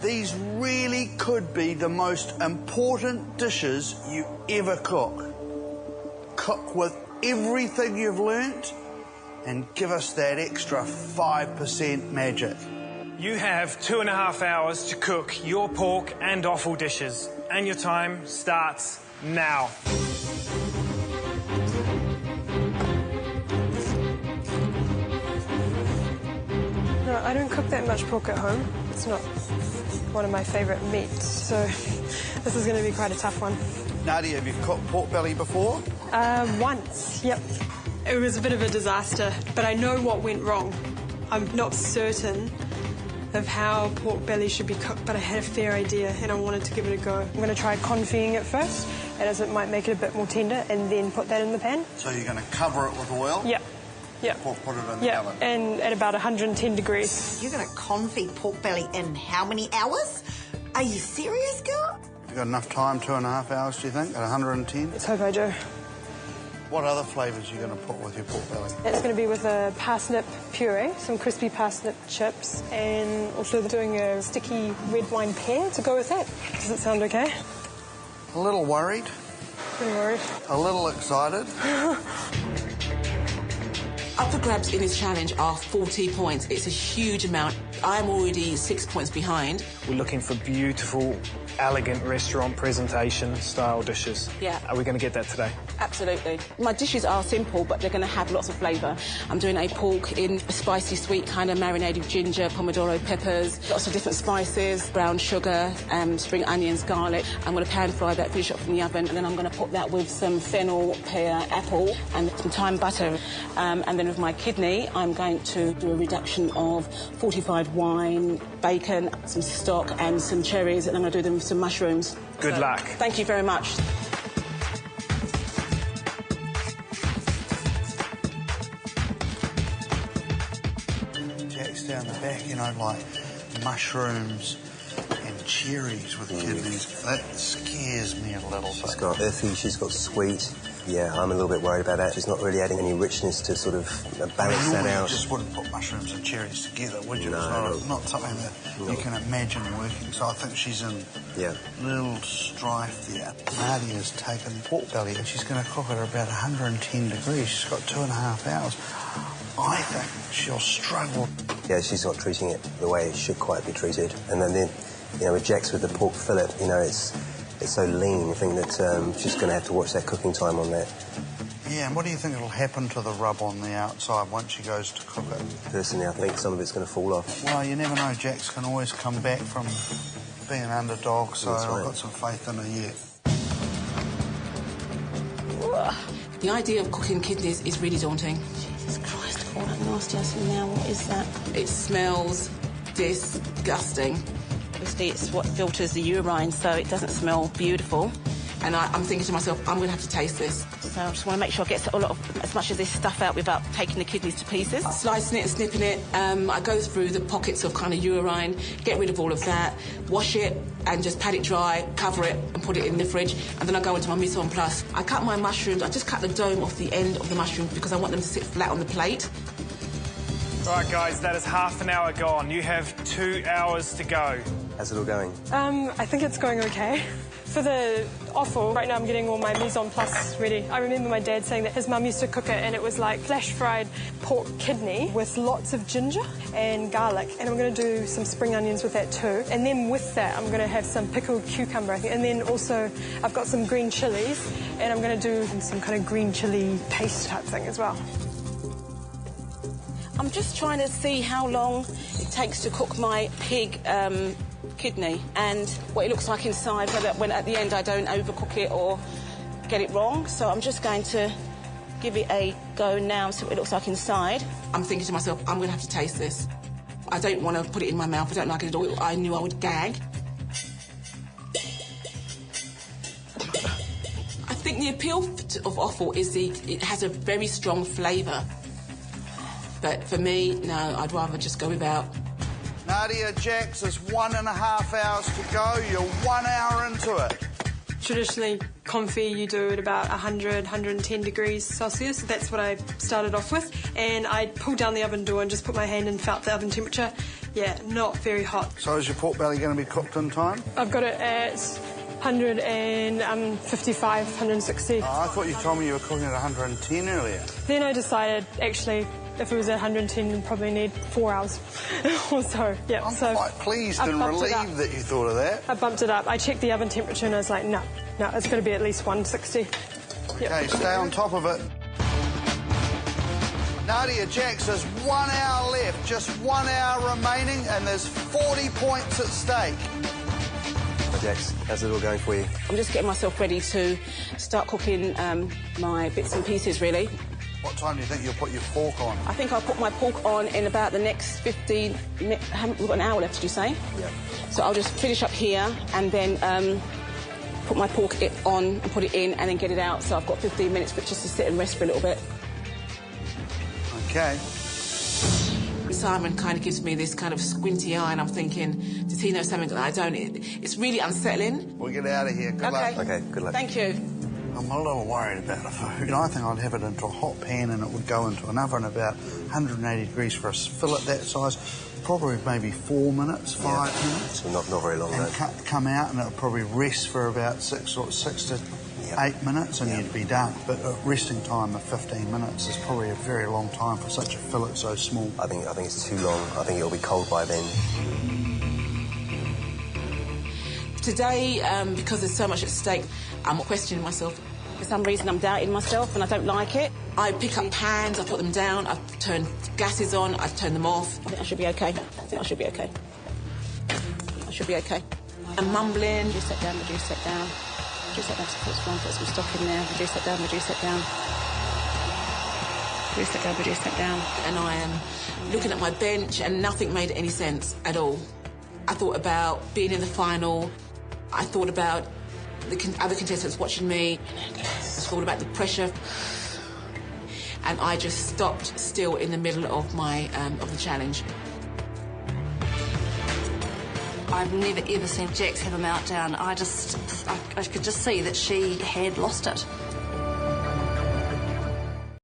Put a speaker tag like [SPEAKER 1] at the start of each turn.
[SPEAKER 1] These really could be the most important dishes you ever cook. Cook with everything you've learnt and give us that extra 5% magic.
[SPEAKER 2] You have 2.5 hours to cook your pork and offal dishes, and your time starts now.
[SPEAKER 3] No, I don't cook that much pork at home. It's not one of my favourite meats, so this is going to be quite a tough one.
[SPEAKER 1] Nadia, have you cooked pork belly before?
[SPEAKER 3] Once, yep. It was a bit of a disaster, but I know what went wrong. I'm not certain of how pork belly should be cooked, but I had a fair idea and I wanted to give it a go. I'm going to try confying it first, as it might make it a bit more tender, and then put that in the pan.
[SPEAKER 1] So you're going to cover it with oil?
[SPEAKER 3] Yep. Yep.
[SPEAKER 1] Or put it in the oven?
[SPEAKER 3] And at about 110 degrees.
[SPEAKER 4] You're going to confit pork belly in how many hours? Are you serious, girl?
[SPEAKER 1] You got enough time, 2.5 hours, do you think, at 110?
[SPEAKER 3] Let's hope I do.
[SPEAKER 1] What other flavours are you going to put with your pork belly?
[SPEAKER 3] It's going to be with a parsnip puree, some crispy parsnip chips, and also doing a sticky red wine pear to go with that. Does it sound okay?
[SPEAKER 1] A little worried.
[SPEAKER 3] Pretty worried.
[SPEAKER 1] A little excited.
[SPEAKER 5] Up for grabs in this challenge are 40 points. It's a huge amount. I'm already 6 points behind.
[SPEAKER 2] We're looking for beautiful, elegant restaurant presentation style dishes.
[SPEAKER 5] Yeah.
[SPEAKER 2] Are we going to get that today?
[SPEAKER 5] Absolutely. My dishes are simple, but they're going to have lots of flavour. I'm doing a pork in a spicy, sweet kind of marinated ginger, pomodoro peppers, lots of different spices, brown sugar, spring onions, garlic. I'm going to pan fry that, finish up in the oven, and then I'm going to put that with some fennel, pear, apple, and some thyme butter. And then with my kidney, I'm going to do a reduction of fortified wine, bacon, some stock, and some cherries, and I'm going to do them with some mushrooms.
[SPEAKER 2] Good luck.
[SPEAKER 5] Thank you very much.
[SPEAKER 1] Jack's down the back, you know, like mushrooms and cherries with kidneys. That scares me a little bit.
[SPEAKER 6] She's got earthy, she's got sweet. Yeah, I'm a little bit worried about that. She's not really adding any richness to sort of balance that out.
[SPEAKER 1] You just wouldn't put mushrooms and cherries together, would you?
[SPEAKER 6] No,
[SPEAKER 1] it's not something that you can imagine working. So I think she's in little strife there. Nadia's taken pork belly and she's going to cook it at about 110 degrees. She's got 2.5 hours. I think she'll struggle.
[SPEAKER 6] Yeah, she's not treating it the way it should quite be treated. And then, you know, with Jax with the pork fillet, you know, it's so lean, I think that she's going to have to watch that cooking time on that.
[SPEAKER 1] Yeah, and what do you think will happen to the rub on the outside once she goes to cook it?
[SPEAKER 6] Personally, I think some of it's going to fall off.
[SPEAKER 1] Well, you never know. Jax can always come back from being an underdog, so
[SPEAKER 6] That's right.
[SPEAKER 1] I've got some faith in her yet.
[SPEAKER 5] The idea of cooking kidneys is really daunting. Jesus Christ, all that nasty I see now, what is that? It smells disgusting. Obviously, it's what filters the urine, so it doesn't smell beautiful. And I'm thinking to myself, I'm going to have to taste this. So I just want to make sure I get as much of this stuff out without taking the kidneys to pieces. Slicing it and snipping it, I go through the pockets of kind of urine, get rid of all of that, wash it and just pat it dry, cover it and put it in the fridge. And then I go into my mise en place. I cut my mushrooms, I just cut the dome off the end of the mushroom because I want them to sit flat on the plate.
[SPEAKER 2] Right, guys, that is half an hour gone. You have 2 hours to go.
[SPEAKER 6] How's it all going?
[SPEAKER 3] I think it's going okay. For the offal, right now I'm getting all my mise en place ready. I remember my dad saying that his mum used to cook it and it was like flash-fried pork kidney with lots of ginger and garlic. And I'm going to do some spring onions with that too. And then with that, I'm going to have some pickled cucumber, I think. And then also, I've got some green chilies and I'm going to do some kind of green chili paste type thing as well.
[SPEAKER 5] I'm just trying to see how long it takes to cook my pig kidney and what it looks like inside, whether when at the end I don't overcook it or get it wrong. So I'm just going to give it a go now and see what it looks like inside. I'm thinking to myself, I'm going to have to taste this. I don't want to put it in my mouth. I don't like it at all. I knew I would gag. I think the appeal of offal is it has a very strong flavour. But for me, no, I'd rather just go without.
[SPEAKER 1] Nadia, Jax, there's 1.5 hours to go. You're 1 hour into it.
[SPEAKER 3] Traditionally, confit you do at about 100, 110 degrees Celsius. That's what I started off with. And I pulled down the oven door and just put my hand and felt the oven temperature. Yeah, not very hot.
[SPEAKER 1] So is your pork belly going to be cooked in time?
[SPEAKER 3] I've got it at 155, 160.
[SPEAKER 1] Oh, I thought you told me you were cooking at 110 earlier.
[SPEAKER 3] Then I decided, actually, if it was at 110, you'd probably need 4 hours or so. Yeah,
[SPEAKER 1] I'm quite pleased and relieved that you thought of that.
[SPEAKER 3] I bumped it up. I checked the oven temperature and I was like, no, it's going to be at least 160. Yep.
[SPEAKER 1] OK, stay on top of it. Nadia Jax, there's 1 hour left, just 1 hour remaining, and there's 40 points at stake.
[SPEAKER 6] Jax, how's it all going for you?
[SPEAKER 5] I'm just getting myself ready to start cooking my bits and pieces, really.
[SPEAKER 1] What time do you think you'll put your pork on?
[SPEAKER 5] I think I'll put my pork on in about the next 15 minutes. We've got an hour left, did you say?
[SPEAKER 6] Yeah.
[SPEAKER 5] So I'll just finish up here and then put my pork on and put it in and then get it out. So I've got 15 minutes for it just to sit and rest for a little bit.
[SPEAKER 1] OK.
[SPEAKER 5] Simon kind of gives me this kind of squinty eye and I'm thinking, does he know something that I don't? It's really unsettling.
[SPEAKER 1] We'll get out of here. Good luck.
[SPEAKER 6] OK, good luck.
[SPEAKER 5] Thank you.
[SPEAKER 1] I'm a little worried about the food. I think I'd have it into a hot pan and it would go into an oven about 180 degrees for a fillet that size. Probably maybe 4 minutes, 5 minutes.
[SPEAKER 6] So not very long,
[SPEAKER 1] and
[SPEAKER 6] though.
[SPEAKER 1] Come out and it'll probably rest for about 6 to 8 minutes and you'd be done. But a resting time of 15 minutes is probably a very long time for such a fillet so small.
[SPEAKER 6] I think it's too long. I think it'll be cold by then.
[SPEAKER 5] Today, because there's so much at stake, I'm questioning myself. For some reason, I'm doubting myself and I don't like it. I pick up pans, I put them down, I've turned gases on, I've turned them off. I think I should be OK. I should be OK. I'm mumbling. Reduce that down, reduce that down. Reduce that down to put some stock in there. Reduce that down, reduce that down. Reduce that down, reduce that down. And I am looking at my bench and nothing made any sense at all. I thought about being in the final. I thought about the other contestants watching me. I thought about the pressure. And I just stopped still in the middle of my of the challenge.
[SPEAKER 7] I've never ever seen Jax have a meltdown. I could just see that she had lost it.